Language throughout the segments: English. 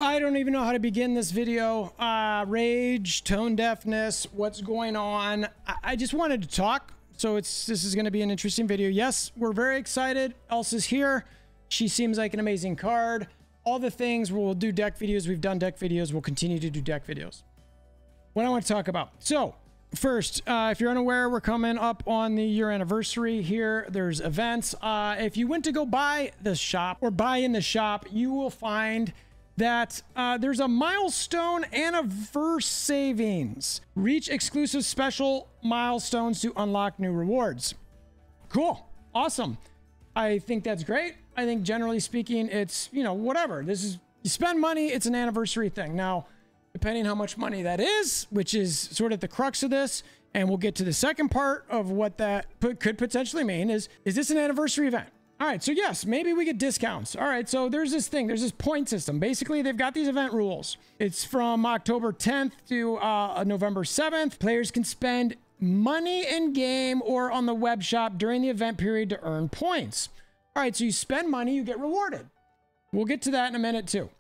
I don't even know how to begin this video. Rage, tone deafness, what's going on? I just wanted to talk. So this is going to be an interesting video. Yes, we're very excited. Elsa's here. She seems like an amazing card. All the things, we'll do deck videos. We've done deck videos. We'll continue to do deck videos. What I want to talk about. So first, if you're unaware, we're coming up on the year anniversary here. There's events. If you went to go buy the shop or buy in the shop, you will find that there's a Milestone Anniversavings. Reach exclusive special milestones to unlock new rewards. Cool. Awesome. I think that's great. I think generally speaking, it's, you know, whatever. This is, you spend money, it's an anniversary thing. Now, depending how much money that is, which is sort of the crux of this, and we'll get to the second part of what that could potentially mean is this an anniversary event? All right, so yes, maybe we get discounts. All right, so there's this thing, there's this point system. Basically, they've got these event rules. It's from October 10th to November 7th. Players can spend money in game or on the web shop during the event period to earn points. All right, so you spend money, you get rewarded. We'll get to that in a minute too.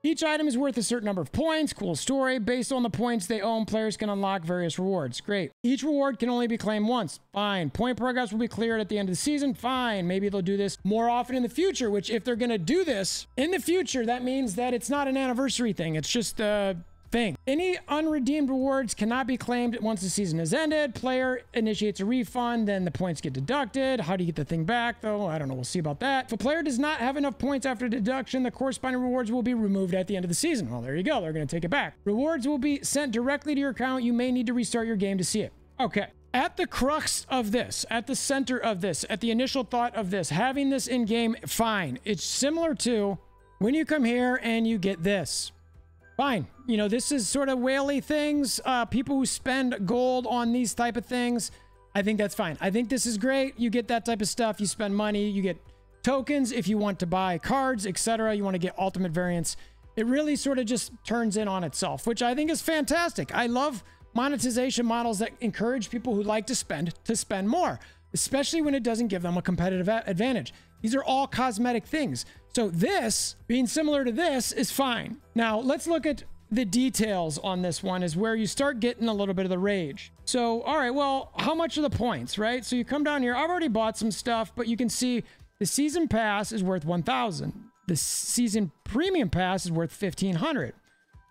Each item is worth a certain number of points. Cool story. Based on the points they own, players can unlock various rewards. Great. Each reward can only be claimed once. Fine. Point progress will be cleared at the end of the season. Fine. Maybe they'll do this more often in the future, which if they're going to do this in the future, that means that it's not an anniversary thing. It's just a thing. Any unredeemed rewards cannot be claimed once the season has ended. Player initiates a refund, then the points get deducted. How do you get the thing back, though? I don't know. We'll see about that. If a player does not have enough points after deduction, the corresponding rewards will be removed at the end of the season. Well, there you go. They're going to take it back. Rewards will be sent directly to your account. You may need to restart your game to see it. Okay. At the crux of this, at the center of this, at the initial thought of this, having this in game, fine. It's similar to when you come here and you get this. Fine. You know, this is sort of whaley things. People who spend gold on these type of things, I think that's fine. I think this is great. You get that type of stuff. You spend money. You get tokens if you want to buy cards, etc. You want to get ultimate variants. It really sort of just turns in on itself, which I think is fantastic. I love monetization models that encourage people who like to spend more, especially when it doesn't give them a competitive advantage. These are all cosmetic things. So this, being similar to this, is fine. Now, let's look at the details on this one is where you start getting a little bit of the rage. So, all right, well, how much are the points, right? So you come down here. I've already bought some stuff, but you can see the season pass is worth 1,000. The season premium pass is worth 1,500.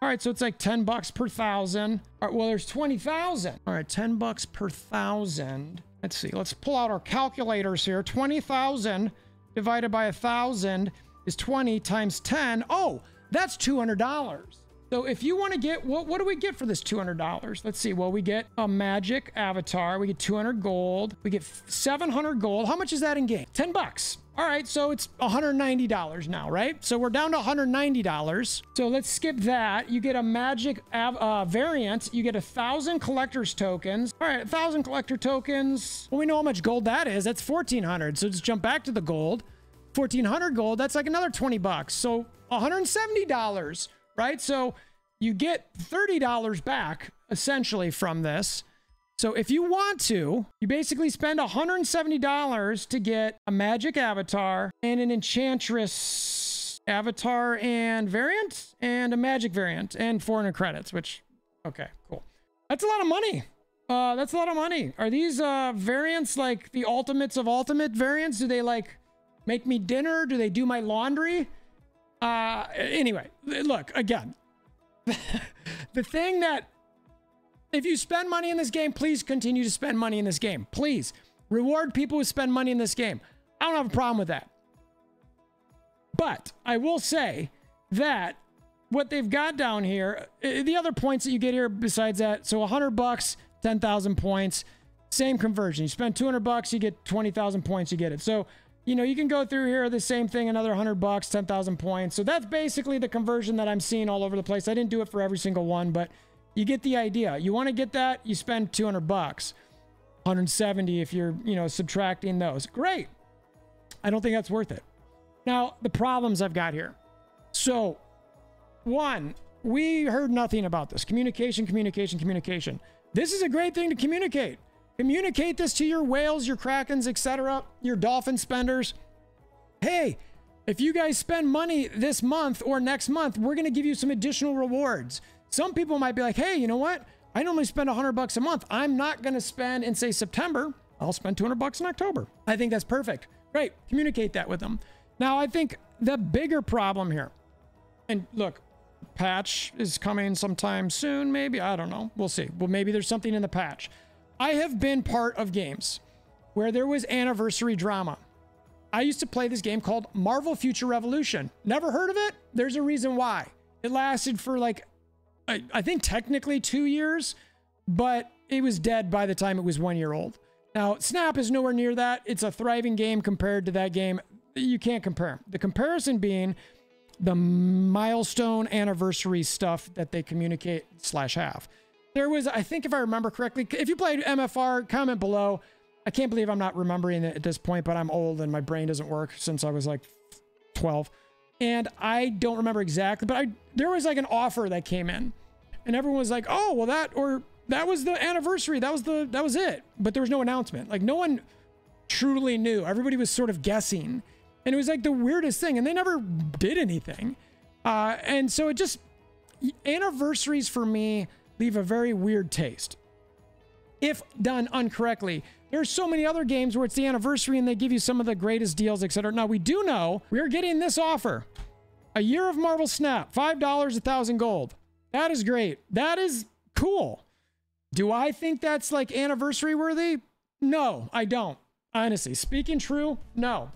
All right, so it's like 10 bucks per 1,000. All right, well, there's 20,000. All right, 10 bucks per 1,000. Let's see. Let's pull out our calculators here. 20,000 divided by 1,000 is 20 times 10. Oh, that's $200. So if you want to get, what do we get for this $200? Let's see. Well, we get a magic avatar. We get 200 gold. We get 700 gold. How much is that in game? 10 bucks. All right. So it's $190 now, right? So we're down to $190. So let's skip that. You get a magic variant. You get 1,000 collector's tokens. All right. 1,000 collector tokens. Well, we know how much gold that is. That's 1,400. So let's jump back to the gold. 1,400 gold. That's like another 20 bucks. So $170, right? So you get $30 back essentially from this. So if you want to, you basically spend $170 to get a magic avatar and an enchantress avatar and variant and a magic variant and 400 credits, which, okay, cool. That's a lot of money. That's a lot of money. Are these variants like the ultimates of ultimate variants? Do they like make me dinner? Do they do my laundry? Anyway, look, again, the thing that, if you spend money in this game, please continue to spend money in this game. Please reward people who spend money in this game. I don't have a problem with that. But I will say that what they've got down here, the other points that you get here besides that, so 100 bucks, 10,000 points, same conversion. You spend 200 bucks, you get 20,000 points, you get it. So, you know, you can go through here, the same thing, another 100 bucks, 10,000 points. So that's basically the conversion that I'm seeing all over the place. I didn't do it for every single one, but you get the idea. You want to get that, you spend 200 bucks. 170 if you're, you know, subtracting those. Great. I don't think that's worth it. Now, the problems I've got here. So, one, we heard nothing about this. Communication, communication, communication. This is a great thing to communicate. Communicate this to your whales, your krakens, etc., your dolphin spenders. Hey, if you guys spend money this month or next month, we're going to give you some additional rewards. Some people might be like, hey, you know what? I normally spend $100 a month. I'm not going to spend in, say, September. I'll spend $200 in October. I think that's perfect. Great. Communicate that with them. Now, I think the bigger problem here, and look, patch is coming sometime soon, maybe. I don't know. We'll see. Well, maybe there's something in the patch. I have been part of games where there was anniversary drama. I used to play this game called Marvel Future Revolution. Never heard of it? There's a reason why. It lasted for like, I think technically 2 years, but it was dead by the time it was 1 year old. Now, Snap is nowhere near that. It's a thriving game compared to that game. You can't compare. The comparison being the milestone anniversary stuff that they communicate / have. There was, I think if I remember correctly, if you played MFR, comment below. I can't believe I'm not remembering it at this point, but I'm old and my brain doesn't work since I was like 12. And I don't remember exactly, but there was like an offer that came in and everyone was like, oh, well that was the anniversary. That was it. But there was no announcement. Like no one truly knew. Everybody was sort of guessing. And it was like the weirdest thing. And they never did anything. And so it just, anniversaries for me leave a very weird taste if done incorrectly. There's so many other games where it's the anniversary and they give you some of the greatest deals, etc. Now, we do know we're getting this offer. A year of Marvel Snap, $5, 1,000 gold. That is great. That is cool. Do I think that's like anniversary worthy? No, I don't. Honestly, speaking true, no.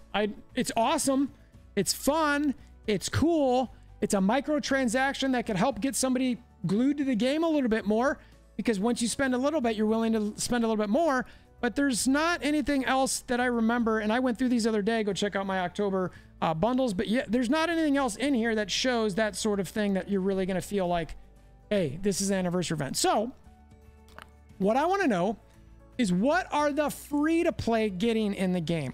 It's awesome. It's fun. It's cool. It's a microtransaction that could help get somebody glued to the game a little bit more, because once you spend a little bit, you're willing to spend a little bit more. But there's not anything else that I remember. And I went through these the other day. Go check out my October bundles. But yeah, there's not anything else in here that shows that sort of thing that you're really going to feel like, hey, this is an anniversary event. So what I want to know is, what are the free-to-play getting in the game?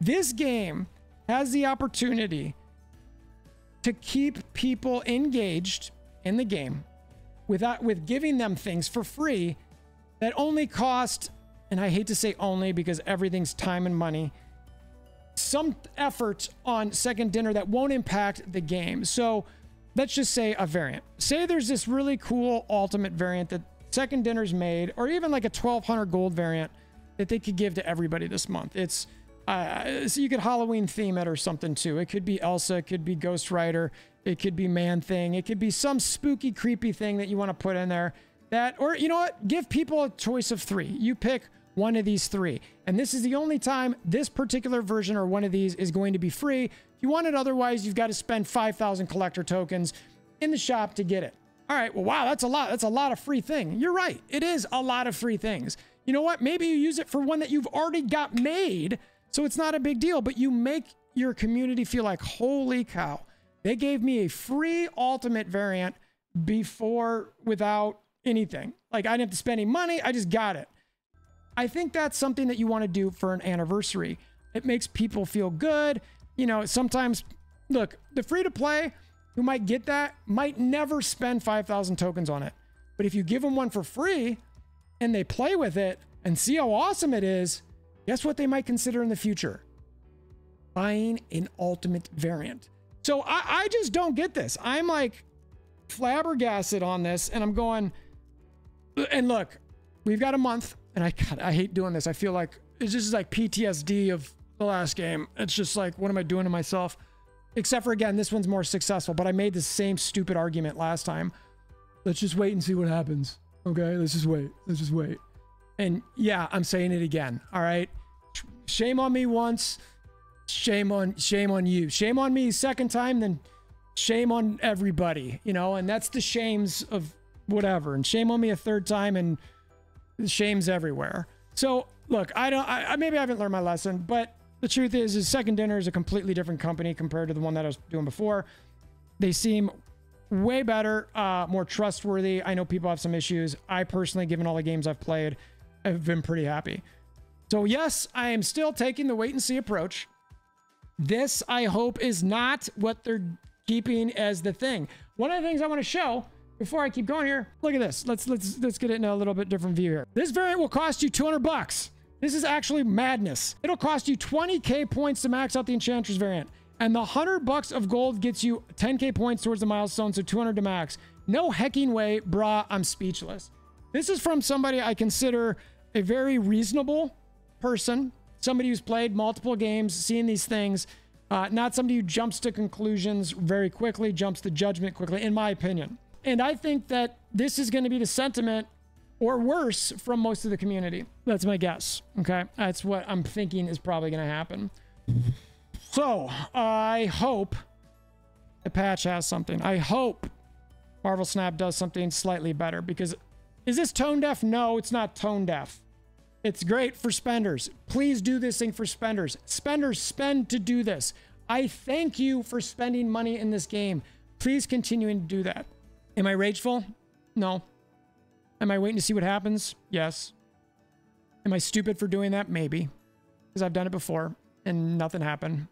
This game has the opportunity to keep people engaged in the game with giving them things for free that only cost, and I hate to say only because everything's time and money, some effort on second dinner that won't impact the game. So let's just say a variant. Say there's this really cool ultimate variant that second dinner's made, or even like a 1,200 gold variant that they could give to everybody this month. It's so you could Halloween theme it or something too. It could be Elsa, it could be Ghost Rider, it could be Man Thing, it could be some spooky, creepy thing that you want to put in there. That, or you know what? Give people a choice of 3. You pick one of these 3. And this is the only time this particular version or one of these is going to be free. If you want it otherwise, you've got to spend 5,000 collector tokens in the shop to get it. All right, well, wow, that's a lot. That's a lot of free thing. You're right. It is a lot of free things. You know what? Maybe you use it for one that you've already got made, so it's not a big deal, but you make your community feel like, holy cow, they gave me a free ultimate variant before without anything. Like, I didn't have to spend any money. I just got it. I think that's something that you want to do for an anniversary. It makes people feel good. You know, sometimes, look, the free-to-play who might get that might never spend 5,000 tokens on it. But if you give them one for free and they play with it and see how awesome it is, guess what they might consider in the future? Buying an ultimate variant. So I just don't get this. I'm like flabbergasted on this, and I'm going, and look, we've got a month, and I hate doing this. I feel like it's just like PTSD of the last game. It's just like, what am I doing to myself? Except for, again, this one's more successful, but I made the same stupid argument last time. Let's just wait and see what happens. Okay, let's just wait. Let's just wait. And yeah, I'm saying it again. All right. Shame on me once. Shame on you. Shame on me second time, then shame on everybody, you know, and that's the shames of whatever. And shame on me a third time, and the shame's everywhere. So look, I maybe I haven't learned my lesson, but the truth is Second Dinner is a completely different company compared to the one that I was doing before. They seem way better, more trustworthy. I know people have some issues. I personally, given all the games I've played, have been pretty happy. So yes, I am still taking the wait and see approach. This, I hope, is not what they're keeping as the thing. One of the things I want to show before I keep going here, look at this. Let's get it in a little bit different view here. This variant will cost you 200 bucks. This is actually madness. It'll cost you 20k points to max out the Enchantress variant. And the $100 of gold gets you 10K points towards the milestone, so 200 to max. No hecking way, brah, I'm speechless. This is from somebody I consider a very reasonable person, somebody who's played multiple games, seen these things, not somebody who jumps to conclusions very quickly, jumps to judgment quickly, in my opinion. And I think that this is going to be the sentiment, or worse, from most of the community. That's my guess, okay? That's what I'm thinking is probably going to happen. So, I hope the patch has something. I hope Marvel Snap does something slightly better, because is this tone deaf? No, it's not tone deaf. It's great for spenders. Please do this thing for spenders. Spenders spend to do this. I thank you for spending money in this game. Please continue to do that. Am I rageful? No. Am I waiting to see what happens? Yes. Am I stupid for doing that? Maybe. Because I've done it before and nothing happened.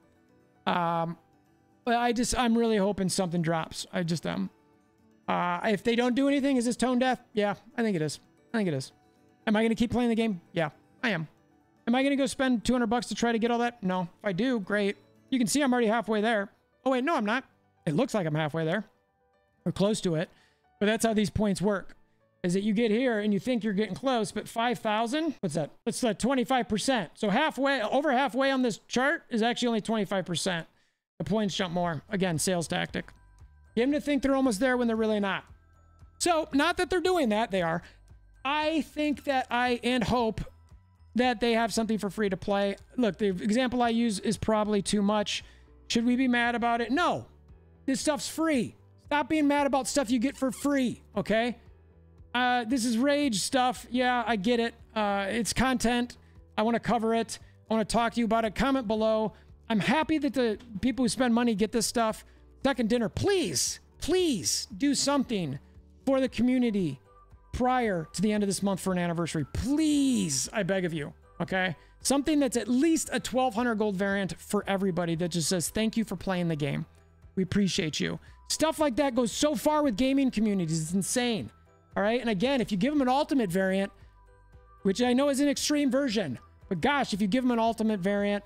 But I'm really hoping something drops. I just am. If they don't do anything, is this tone deaf? Yeah, I think it is. I think it is. Am I going to keep playing the game? Yeah, I am. Am I going to go spend 200 bucks to try to get all that? No. If I do, great. You can see I'm already halfway there. Oh, wait, no, I'm not. It looks like I'm halfway there. Or close to it. But that's how these points work. Is that you get here and you think you're getting close, but 5,000? What's that? That's like 25%. So halfway, over halfway on this chart is actually only 25%. The points jump more. Again, sales tactic. Get them to think they're almost there when they're really not. So, not that they're doing that, they are. I think that and hope that they have something for free to play. Look, the example I use is probably too much. Should we be mad about it? No. This stuff's free. Stop being mad about stuff you get for free, okay? This is rage stuff. Yeah, I get it. It's content. I want to cover it. I want to talk to you about it. Comment below. I'm happy that the people who spend money get this stuff. Second dinner, please, please do something for the community prior to the end of this month for an anniversary. Please, I beg of you, okay? Something that's at least a 1,200 gold variant for everybody that just says, thank you for playing the game. We appreciate you. Stuff like that goes so far with gaming communities. It's insane. All right. And again, if you give them an ultimate variant, which I know is an extreme version, but gosh, if you give them an ultimate variant,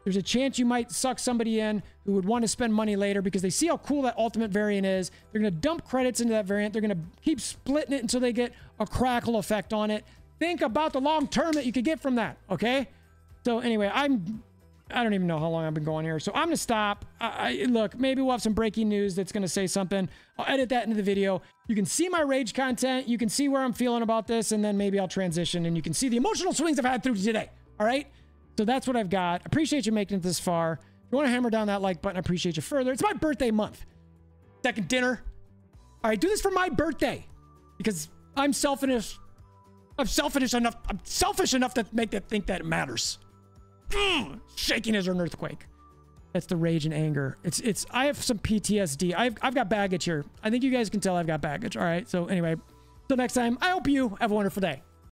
there's a chance you might suck somebody in who would want to spend money later because they see how cool that ultimate variant is. They're going to dump credits into that variant. They're going to keep splitting it until they get a crackle effect on it. Think about the long term that you could get from that. Okay. So anyway, I don't even know how long I've been going here. So I'm going to stop. Look, maybe we'll have some breaking news that's going to say something. I'll edit that into the video. You can see my rage content. You can see where I'm feeling about this. And then maybe I'll transition and you can see the emotional swings I've had through today. All right. So that's what I've got. Appreciate you making it this far. If you want to hammer down that like button, I appreciate you further. It's my birthday month. Second dinner. All right. Do this for my birthday because I'm selfish. I'm selfish enough to make that think that it matters. Shaking as an earthquake. That's the rage and anger. I have some PTSD. I've got baggage here. I think you guys can tell I've got baggage. All right. So anyway, till next time, I hope you have a wonderful day.